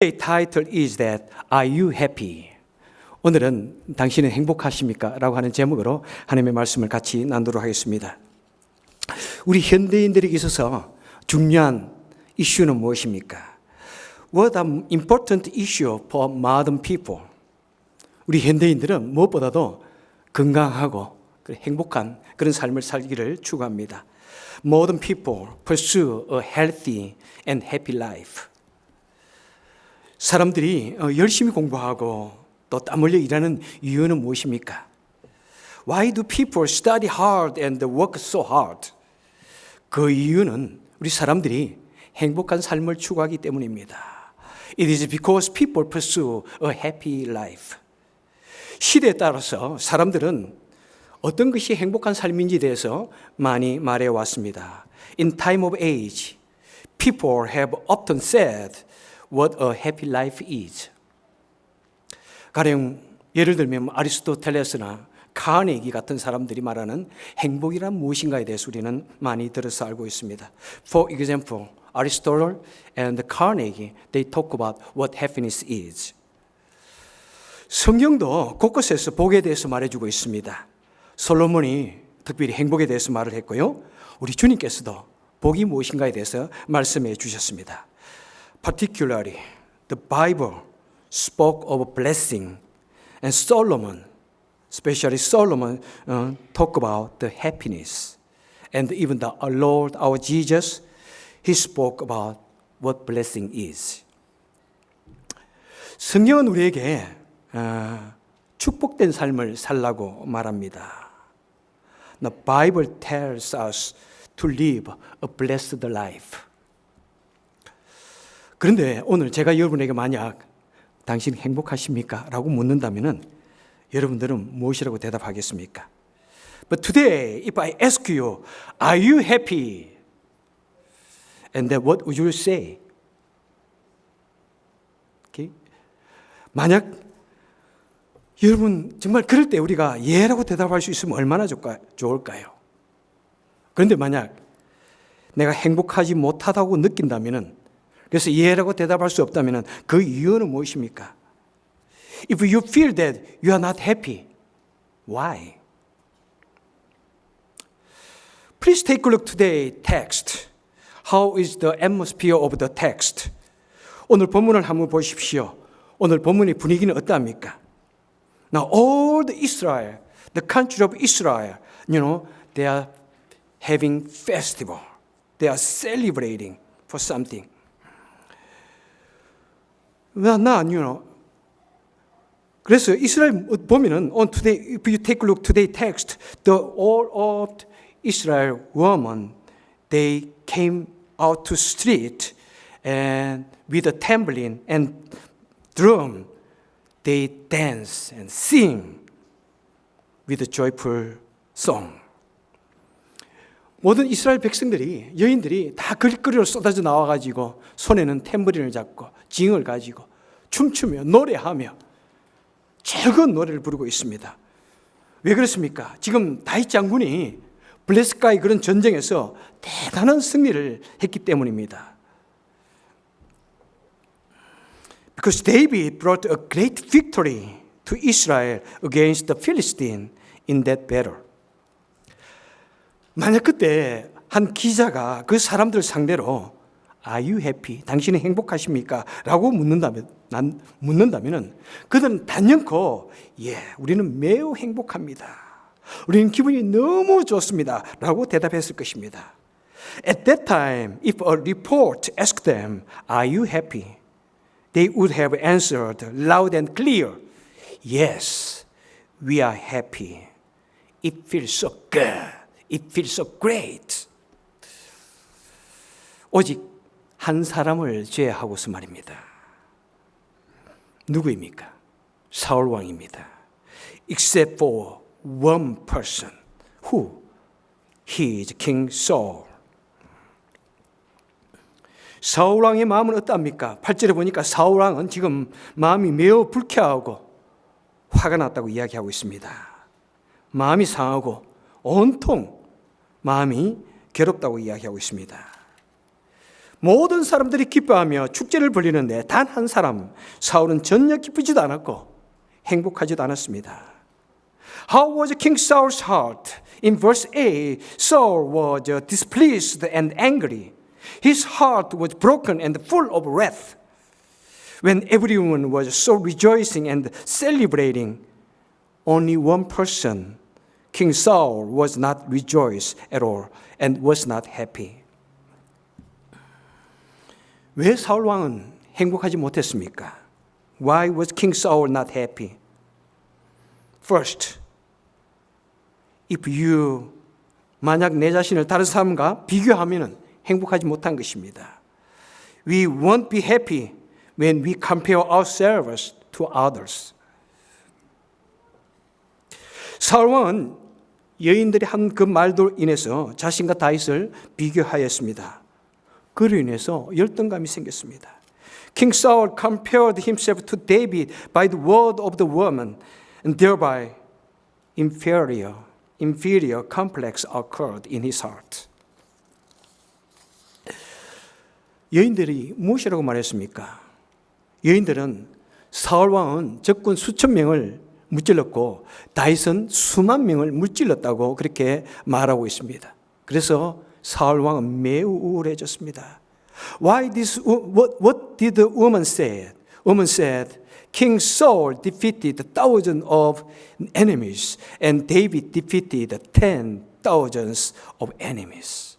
The title is that Are you happy? 오늘은 당신은 행복하십니까? 라고 하는 제목으로 하나님의 말씀을 같이 나누도록 하겠습니다. 우리 현대인들에게 있어서 중요한 이슈는 무엇입니까? What an important issue for modern people. 우리 현대인들은 무엇보다도 건강하고 행복한 그런 삶을 살기를 추구합니다. Modern people pursue a healthy and happy life. 사람들이 열심히 공부하고 또 땀 흘려 일하는 이유는 무엇입니까? Why do people study hard and work so hard? 그 이유는 우리 사람들이 행복한 삶을 추구하기 때문입니다. It is because people pursue a happy life. 시대에 따라서 사람들은 어떤 것이 행복한 삶인지에 대해서 많이 말해왔습니다. In time of age, people have often said what a happy life is. 가령 예를 들면 아리스토텔레스나 카네기 같은 사람들이 말하는 행복이란 무엇인가에 대해서 우리는 많이 들어서 알고 있습니다. For example, Aristotle and Carnegie, they talk about what happiness is. 성경도 곳곳에서 복에 대해서 말해주고 있습니다. 솔로몬이 특별히 행복에 대해서 말을 했고요. 우리 주님께서도 복이 무엇인가에 대해서 말씀해 주셨습니다. Particularly, the Bible spoke of blessing, and Solomon, especially Solomon, talked about the happiness. And even the Lord, our Jesus, he spoke about what blessing is. 성경은 우리에게 축복된 삶을 살라고 말합니다. The Bible tells us to live a blessed life. 그런데 오늘 제가 여러분에게 만약 당신 행복하십니까? 라고 묻는다면 여러분들은 무엇이라고 대답하겠습니까? But today, if I ask you, are you happy? And then what would you say? Okay? 만약 여러분 정말 그럴 때 우리가 예라고 대답할 수 있으면 얼마나 좋을까요? 그런데 만약 내가 행복하지 못하다고 느낀다면 그래서 예라고 대답할 수 없다면 그 이유는 무엇입니까? If you feel that you are not happy, why? Please take a look today's text. How is the atmosphere of the text? 오늘 본문을 한번 보십시오. 오늘 본문의 분위기는 어떠합니까? Now all the Israel, the country of Israel, they are having festival. They are celebrating for something. 그래서 이스라엘 보면은 on today, if you take a look today text, all of Israel women, they came out to street and with a tambourine and drum, they dance and sing with a joyful song. 모든 이스라엘 백성들이, 여인들이 다 길거리로 쏟아져 나와가지고 손에는 탬버린을 잡고 징을 가지고 춤추며 노래하며 즐거운 노래를 부르고 있습니다. 왜 그렇습니까? 지금 다윗 장군이 블레셋과의 그런 전쟁에서 대단한 승리를 했기 때문입니다. Because David brought a great victory to Israel against the Philistine in that battle. 만약 그때 한 기자가 그 사람들 상대로 Are you happy? 당신은 행복하십니까? 라고 묻는다면 그들은 단연코 우리는 매우 행복합니다. 우리는 기분이 너무 좋습니다. 라고 대답했을 것입니다. At that time, if a reporter asked them, Are you happy? They would have answered loud and clear, Yes, we are happy. It feels so good. It feels so great. 오직 한 사람을 제외하고서 말입니다. 누구입니까? 사울 왕입니다. Except for one person. Who? He is King Saul. 사울 왕의 마음은 어떠합니까? 8절에 보니까 사울 왕은 지금 마음이 매우 불쾌하고 화가 났다고 이야기하고 있습니다. 마음이 상하고 온통 마음이 괴롭다고 이야기하고 있습니다. 모든 사람들이 기뻐하며 축제를 벌이는데 단 한 사람 사울은 전혀 기쁘지도 않았고 행복하지도 않았습니다. How was King Saul's heart? In verse 8, Saul was displeased and angry. His heart was broken and full of wrath. When everyone was so rejoicing and celebrating, only one person, King Saul, was not rejoiced at all and was not happy. 왜 사울 왕은 행복하지 못했습니까? Why was King Saul not happy? First, 만약 내 자신을 다른 사람과 비교하면 행복하지 못한 것입니다. We won't be happy when we compare ourselves to others. 사울 왕은 여인들이 한 그 말로 인해서 자신과 다윗을 비교하였습니다. 그로 인해서 열등감이 생겼습니다. King Saul compared himself to David by the word of the woman, and thereby inferior complex occurred in his heart. 여인들이 무엇이라고 말했습니까? 여인들은 사울 왕은 적군 수천 명을 무찔렀고 다윗은 수만 명을 무찔렀다고 그렇게 말하고 있습니다. 그래서 사울 왕은 매우 우울해졌습니다. What did the woman say? Woman said, King Saul defeated thousands of enemies, and David defeated 10,000s of enemies.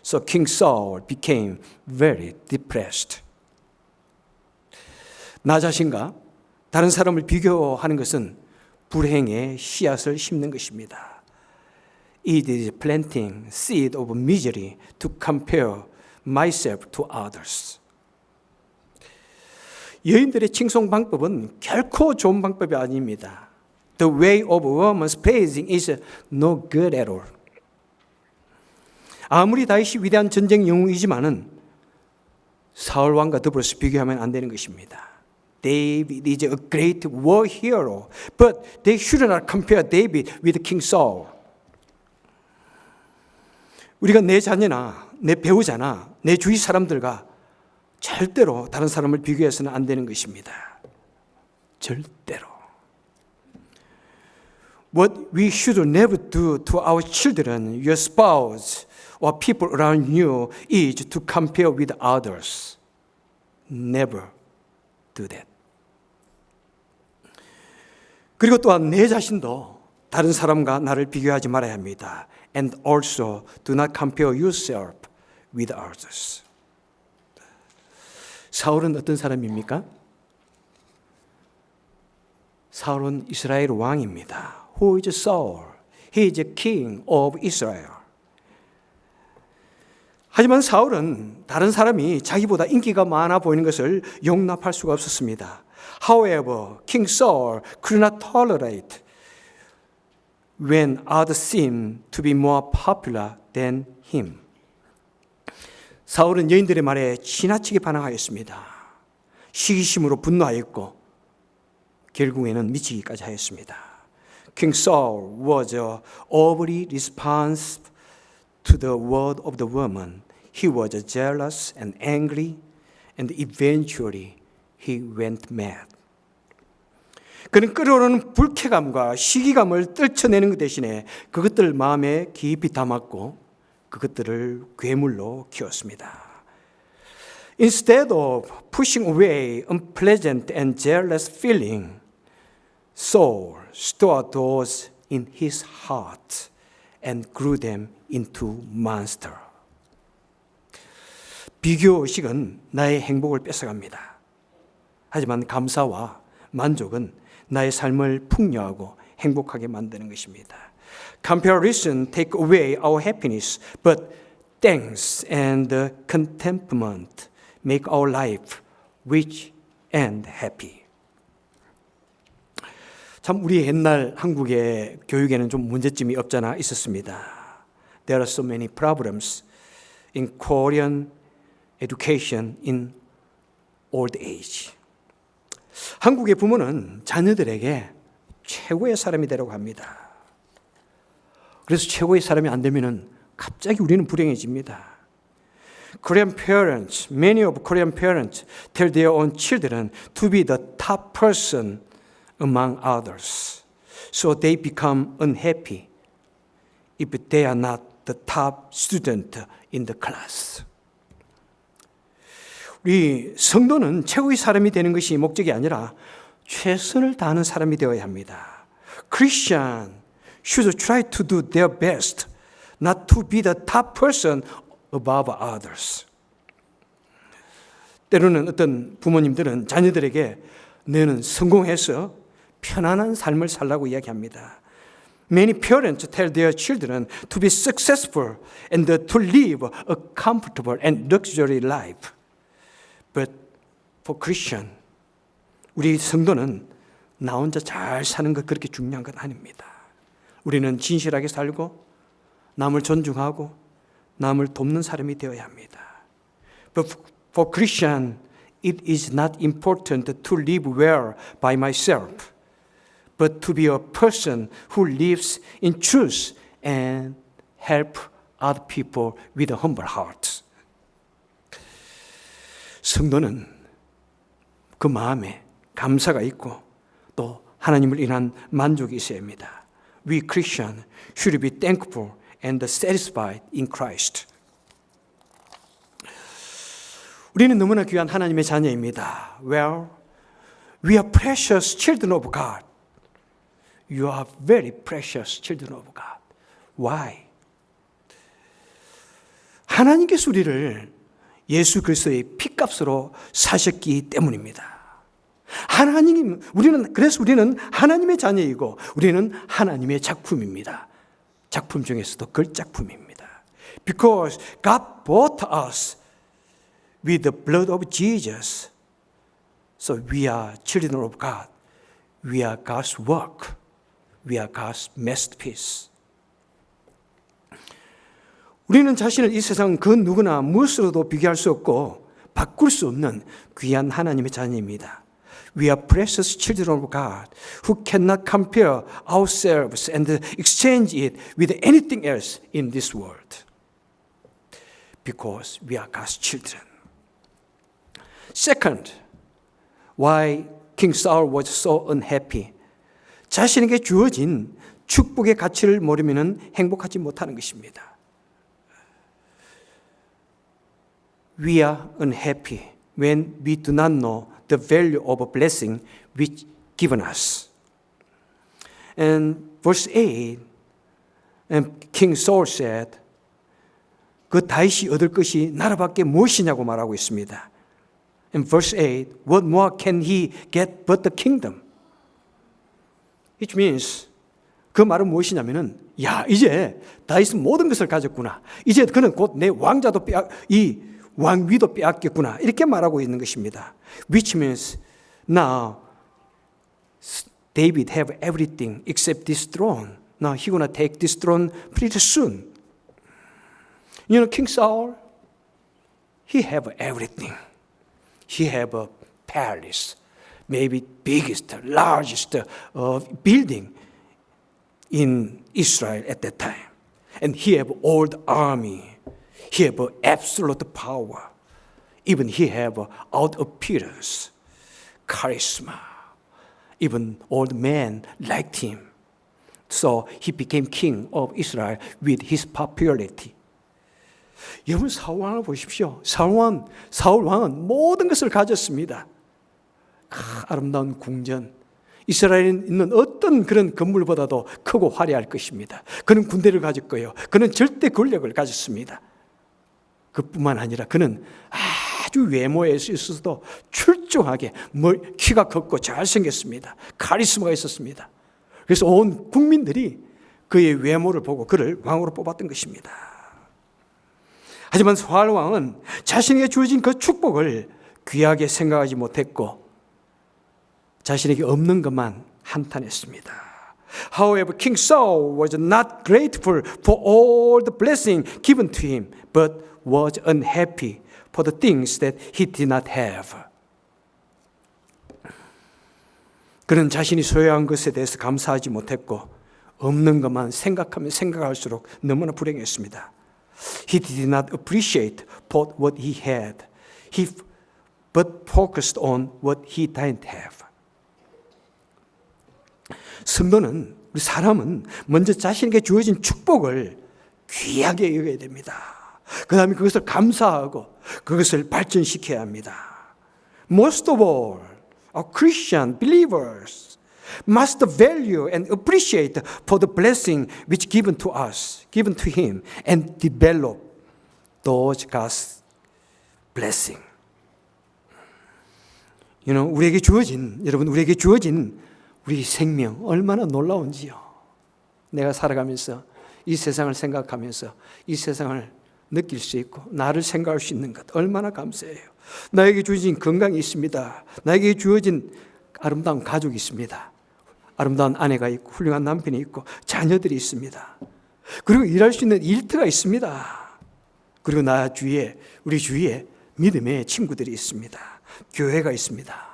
So King Saul became very depressed. 나 자신과 다른 사람을 비교하는 것은 불행의 씨앗을 심는 것입니다. It is planting seed of misery to compare myself to others. 여인들의 칭송 방법은 결코 좋은 방법이 아닙니다. The way of woman's praising is no good at all. 아무리 다윗이 위대한 전쟁 영웅이지만은 사울 왕과 더불어서 비교하면 안 되는 것입니다. David is a great war hero, but they should not compare David with King Saul. 우리가 내 자녀나 내 배우자나 내 주위 사람들과 절대로 다른 사람을 비교해서는 안 되는 것입니다. 절대로. What we should never do to our children, your spouse, or people around you is to compare with others. Never do that. 그리고 또한 내 자신도 다른 사람과 나를 비교하지 말아야 합니다. And also do not compare yourself with others. 사울은 어떤 사람입니까? 사울은 이스라엘 왕입니다. Who is Saul? He is king of Israel. 하지만 사울은 다른 사람이 자기보다 인기가 많아 보이는 것을 용납할 수가 없었습니다. However, King Saul could not tolerate when others seemed to be more popular than him. 사울은 여인들의 말에 지나치게 반항하였습니다. 시기심으로 분노하였고 결국에는 미치기까지 하였습니다. King Saul was overly responsive to the word of the woman. He was jealous and angry, and eventually he went mad. 그는 끓어오르는 불쾌감과 시기감을 떨쳐내는 것 대신에 그것들을 마음에 깊이 담았고 그것들을 괴물로 키웠습니다. Instead of pushing away unpleasant and jealous feeling, Saul stored those in his heart and grew them into monster. 비교의식은 나의 행복을 뺏어갑니다. 하지만 감사와 만족은 나의 삶을 풍요하고 행복하게 만드는 것입니다. Comparison take away our happiness, but thanks and contentment make our life rich and happy. 참 우리 옛날 한국의 교육에는 좀 문제점이 없잖아 있었습니다. There are so many problems in Korean education in old age. 한국의 부모는 자녀들에게 최고의 사람이 되라고 합니다. 그래서 최고의 사람이 안 되면은 갑자기 우리는 불행해집니다. many of Korean parents tell their own children to be the top person among others. So they become unhappy if they are not the top student in the class. 우리 성도는 최고의 사람이 되는 것이 목적이 아니라 최선을 다하는 사람이 되어야 합니다. Christian should try to do their best, not to be the top person above others. 때로는 어떤 부모님들은 자녀들에게 너는 성공해서 편안한 삶을 살라고 이야기합니다. Many parents tell their children to be successful and to live a comfortable and luxury life. But for Christian, 우리 성도는 나 혼자 잘 사는 것 그렇게 중요한 건 아닙니다. 우리는 진실하게 살고 남을 존중하고 남을 돕는 사람이 되어야 합니다. But for Christian, it is not important to live well by myself, but to be a person who lives in truth and help other people with a humble heart. 성도는 그 마음에 감사가 있고 또 하나님을 인한 만족이 있어야 합니다. We Christian should be thankful and satisfied in Christ. 우리는 너무나 귀한 하나님의 자녀입니다. Well, we are precious children of God. You are very precious children of God. Why? 하나님께서 우리를 예수 그리스도의 피값으로 사셨기 때문입니다. 그래서 우리는 하나님의 자녀이고 우리는 하나님의 작품입니다. 작품 중에서도 걸작품입니다. Because God bought us with the blood of Jesus. So we are children of God. We are God's work. We are God's masterpiece. 우리는 자신을 이 세상 그 누구나 무엇으로도 비교할 수 없고 바꿀 수 없는 귀한 하나님의 자녀입니다. We are precious children of God who cannot compare ourselves and exchange it with anything else in this world. Because we are God's children. Second, why King Saul was so unhappy. 자신에게 주어진 축복의 가치를 모르면 행복하지 못하는 것입니다. We are unhappy when we do not know the value of a blessing which given us. And verse 8, and King Saul said, 그 다윗이 얻을 것이 나라밖에 무엇이냐고 말하고 있습니다. In verse 8, what more can he get but the kingdom? Which means 그 말은 무엇이냐면은 이제 다윗은 모든 것을 가졌구나. 이제 그는 곧 내 왕자도 이 왕위도 빼앗겼구나. 이렇게 말하고 있는 것입니다. Which means now David have everything except this throne. Now he gonna take this throne pretty soon. You know, King Saul, he have everything. He have a palace, maybe biggest, largest building in Israel at that time. And he have all the army. He have absolute power. Even he have out appearance, charisma. Even old men liked him. So he became king of Israel with his popularity. 여러분 사울 왕을 보십시오. 사울 왕은 모든 것을 가졌습니다. 아름다운 궁전. 이스라엘에 있는 어떤 그런 건물보다도 크고 화려할 것입니다. 그는 군대를 가졌고요. 그는 절대 권력을 가졌습니다. 그뿐만 아니라 그는 아주 외모에 있어서도 출중하게 키가 컸고 잘생겼습니다. 카리스마가 있었습니다. 그래서 온 국민들이 그의 외모를 보고 그를 왕으로 뽑았던 것입니다. 하지만 사울 왕은 자신에게 주어진 그 축복을 귀하게 생각하지 못했고 자신에게 없는 것만 한탄했습니다. However, King Saul was not grateful for all the blessing given to him, but was unhappy for the things that he did not have. 그는 자신이 소유한 것에 대해서 감사하지 못했고 없는 것만 생각하면 생각할수록 너무나 불행했습니다. He did not appreciate what he had, but focused on what he didn't have. 성도는, 우리 사람은 먼저 자신에게 주어진 축복을 귀하게 여겨야 됩니다. 그 다음에 그것을 감사하고 그것을 발전시켜야 합니다. Most of all, our Christian believers must value and appreciate for the blessing which given to us, given to him, and develop those God's blessing. 우리에게 주어진, 여러분, 우리에게 주어진 우리 생명 얼마나 놀라운지요. 내가 살아가면서 이 세상을 생각하면서 이 세상을 느낄 수 있고 나를 생각할 수 있는 것 얼마나 감사해요. 나에게 주어진 건강이 있습니다. 나에게 주어진 아름다운 가족이 있습니다. 아름다운 아내가 있고 훌륭한 남편이 있고 자녀들이 있습니다. 그리고 일할 수 있는 일터가 있습니다. 그리고 우리 주위에 믿음의 친구들이 있습니다. 교회가 있습니다.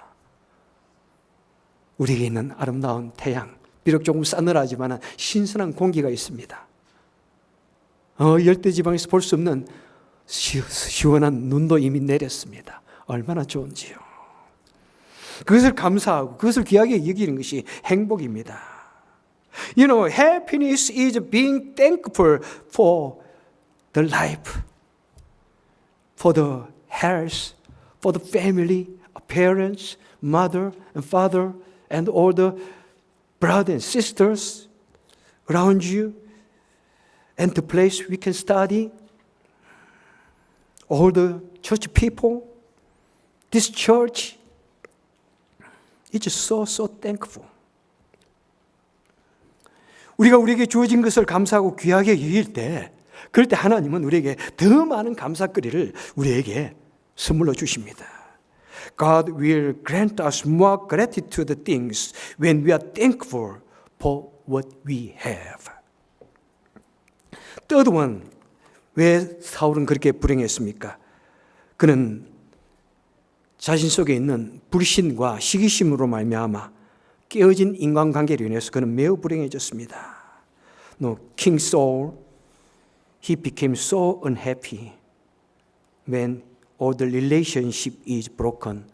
우리에게 있는 아름다운 태양, 비록 조금 싸늘하지만 신선한 공기가 있습니다. 열대지방에서 볼 수 없는 시원한 눈도 이미 내렸습니다. 얼마나 좋은지요. 그것을 감사하고 그것을 귀하게 여기는 것이 행복입니다. Happiness is being thankful for the life, for the health, for the family, parents, mother and father, and all the brothers and sisters around you, and the place we can study, all the church people, this church, it's so thankful. 우리에게 주어진 것을 감사하고 귀하게 여길 때, 그럴 때 하나님은 우리에게 더 많은 감사거리를 우리에게 선물로 주십니다. God will grant us more gratitude things when we are thankful for what we have. Third one, 왜 사울은 그렇게 불행했습니까? 그는 자신 속에 있는 불신과 시기심으로 말미암아 깨어진 인간관계로 인해서 그는 매우 불행해졌습니다. King Saul, he became so unhappy when all the relationship is broken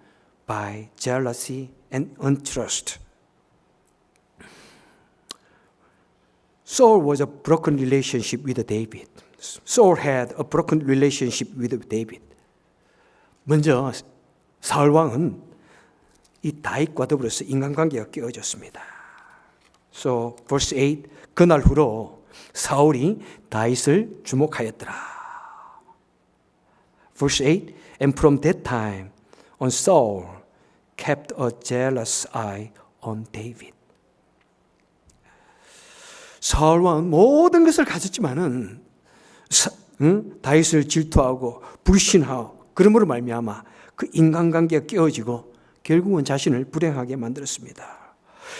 by jealousy and untrust. Saul was a broken relationship with David. Saul had a broken relationship with David. 먼저 사울 왕은 이 다윗과 더불어서 인간관계가 깨어졌습니다. So verse 8, 그날 후로 사울이 다윗을 주목하였더라. Verse 8, and from that time on Saul kept a jealous eye on David. 사울 왕은 모든 것을 가졌지만은 다윗을 질투하고 불신하고 그러므로 말미암아 그 인간관계가 깨어지고 결국은 자신을 불행하게 만들었습니다.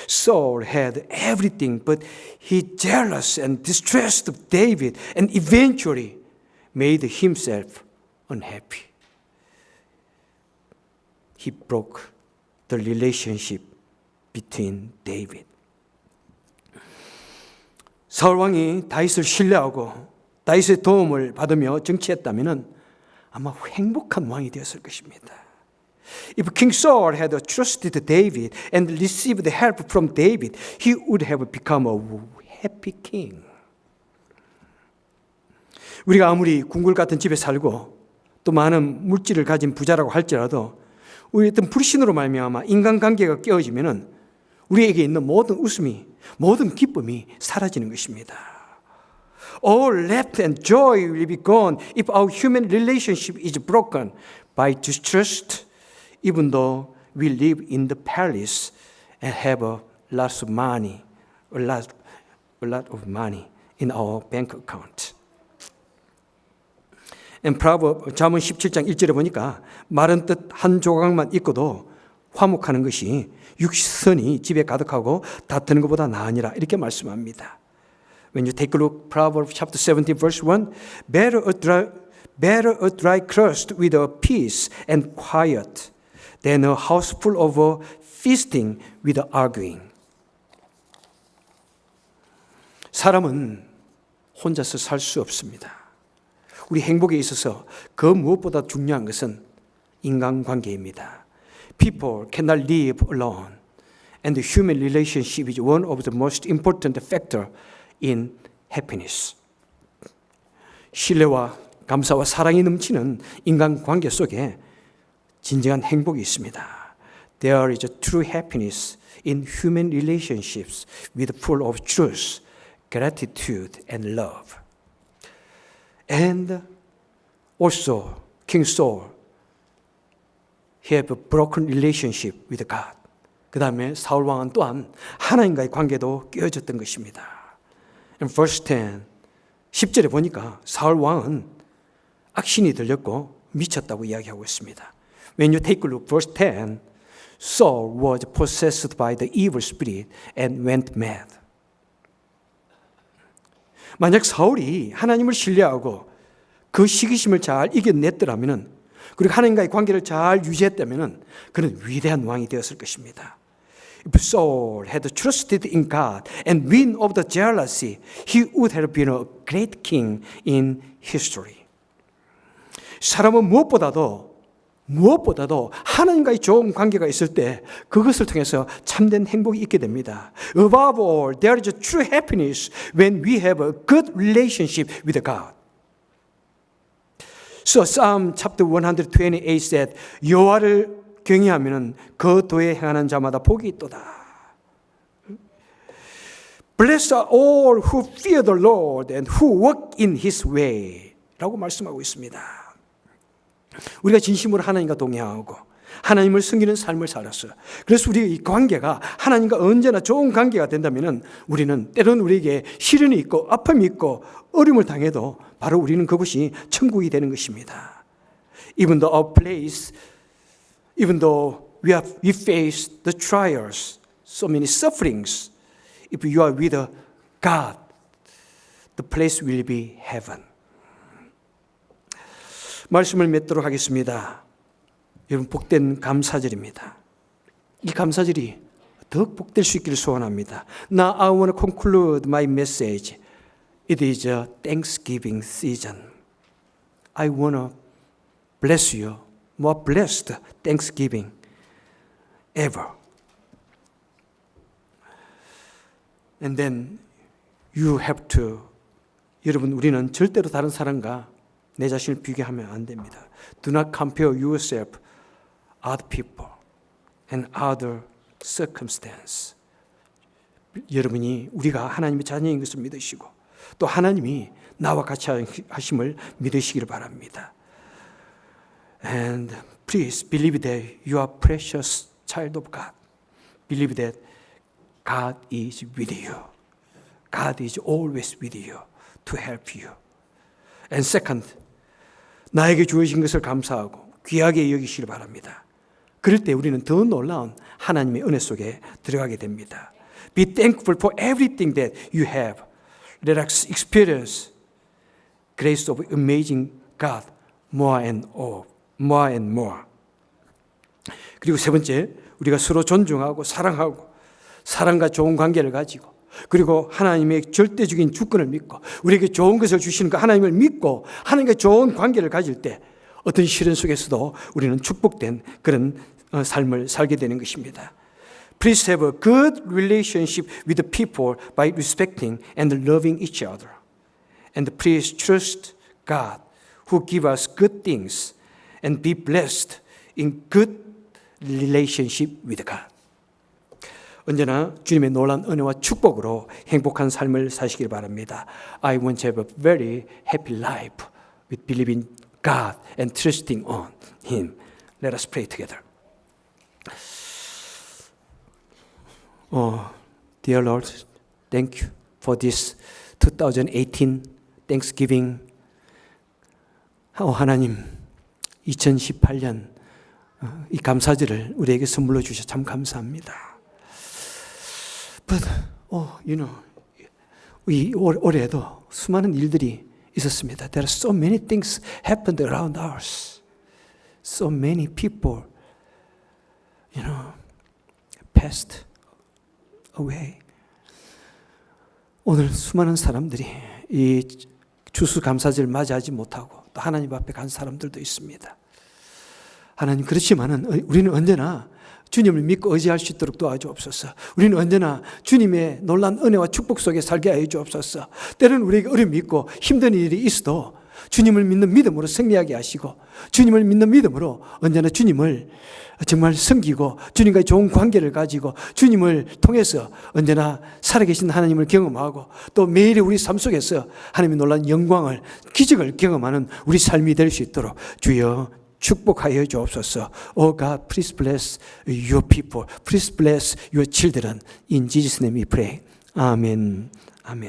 Saul had everything, but he jealous and distressed of David, and eventually made himself unhappy. He broke the relationship between David. 사울 왕이 다윗을 신뢰하고 다윗의 도움을 받으며 정치했다면 아마 행복한 왕이 되었을 것입니다. If King Saul had trusted David and received help from David, he would have become a happy king. 우리가 아무리 궁궐 같은 집에 살고 또 많은 물질을 가진 부자라고 할지라도 우리 어떤 불신으로 말미암아 인간관계가 깨어지면은 우리에게 있는 모든 웃음이, 모든 기쁨이 사라지는 것입니다. All laughter and joy will be gone if our human relationship is broken by distrust, even though we live in the palace and have a lot of money in our bank account. And 잠언 17장 1절에 보니까 마른 뜻 한 조각만 있고도 화목하는 것이 육선이 집에 가득하고 다투는 것보다 나으니라 이렇게 말씀합니다. When you take a look, Proverbs chapter 17 verse 1, better a dry crust with a peace and quiet than a house full of feasting with arguing. 사람은 혼자서 살 수 없습니다. 우리 행복에 있어서 그 무엇보다 중요한 것은 인간관계입니다. People cannot live alone, and the human relationship is one of the most important factor in happiness. 신뢰와 감사와 사랑이 넘치는 인간관계 속에 진정한 행복이 있습니다. There is a true happiness in human relationships with full of truth, gratitude, and love. And also, King Saul have a broken relationship with God. 그 다음에 사울 왕은 또한 하나님과의 관계도 깨어졌던 것입니다. In verse 10, 10절에 보니까 사울 왕은 악신이 들렸고 미쳤다고 이야기하고 있습니다. When you take a look, verse 10, Saul was possessed by the evil spirit and went mad. 만약 사울이 하나님을 신뢰하고 그 시기심을 잘 이겨냈더라면, 그리고 하나님과의 관계를 잘 유지했다면 그는 위대한 왕이 되었을 것입니다. If Saul had trusted in God and win over the jealousy, he would have been a great king in history. 사람은 무엇보다도 하나님과의 좋은 관계가 있을 때 그것을 통해서 참된 행복이 있게 됩니다. Above all, there is a true happiness when we have a good relationship with God. So Psalm chapter 128 said, 여호와를 경외하면 그 도에 행하는 자마다 복이 있도다. Blessed are all who fear the Lord and who walk in His way. 라고 말씀하고 있습니다. 우리가 진심으로 하나님과 동행하고 하나님을 섬기는 삶을 살았어요. 그래서 우리의 이 관계가 하나님과 언제나 좋은 관계가 된다면 우리는 때로는 우리에게 시련이 있고 아픔이 있고 어려움을 당해도 바로 우리는 그곳이 천국이 되는 것입니다. Even though we face the trials, so many sufferings, if you are with God, the place will be heaven. 말씀을 맺도록 하겠습니다. 여러분, 복된 감사절입니다. 이 감사절이 더 복될 수 있기를 소원합니다. Now I want to conclude my message. It is a Thanksgiving season. I want to bless you, more blessed Thanksgiving ever. And then you have to, 여러분, 우리는 절대로 다른 사람과 내 자신을 비교하면 안 됩니다. Do not compare yourself, other people, and other circumstance. 여러분이 우리가 하나님의 자녀인 것을 믿으시고 또 하나님이 나와 같이 하심을 믿으시기를 바랍니다. And please believe that you are precious child of God. Believe that God is with you. God is always with you to help you. And second, 나에게 주어진 것을 감사하고 귀하게 여기시길 바랍니다. 그럴 때 우리는 더 놀라운 하나님의 은혜 속에 들어가게 됩니다. Be thankful for everything that you have. Let us experience grace of amazing God more and more. 그리고 세 번째, 우리가 서로 존중하고 사랑하고 사랑과 좋은 관계를 가지고 그리고 하나님의 절대적인 주권을 믿고 우리에게 좋은 것을 주시는 그 하나님을 믿고 하나님과 좋은 관계를 가질 때 어떤 시련 속에서도 우리는 축복된 그런 삶을 살게 되는 것입니다. Please have a good relationship with the people by respecting and loving each other. And please trust God who gives us good things and be blessed in good relationship with God. 언제나 주님의 놀라운 은혜와 축복으로 행복한 삶을 사시길 바랍니다. I want to have a very happy life with believing God and trusting on Him. Let us pray together. Dear Lord, thank you for this 2018 Thanksgiving. 하나님, 2018년 이 감사절을 우리에게 선물로 주셔서 참 감사합니다. But, 이 올해에도 수많은 일들이 있었습니다. There are so many things happened around us. So many people, passed away. 오늘 수많은 사람들이 이 추수감사절 맞이하지 못하고 또 하나님 앞에 간 사람들도 있습니다. 하나님, 그렇지만은 우리는 언제나 주님을 믿고 의지할 수 있도록 도와주옵소서. 우리는 언제나 주님의 놀라운 은혜와 축복 속에 살게 하여 주옵소서. 때로는 우리에게 어려움이 있고 힘든 일이 있어도 주님을 믿는 믿음으로 승리하게 하시고, 주님을 믿는 믿음으로 언제나 주님을 정말 섬기고 주님과의 좋은 관계를 가지고 주님을 통해서 언제나 살아계신 하나님을 경험하고, 또 매일의 우리 삶 속에서 하나님의 놀라운 영광을, 기적을 경험하는 우리 삶이 될 수 있도록 주여 축복하여 주옵소서. Oh God, please bless your people. Please bless your children. In Jesus' name we pray. 아멘. 아멘.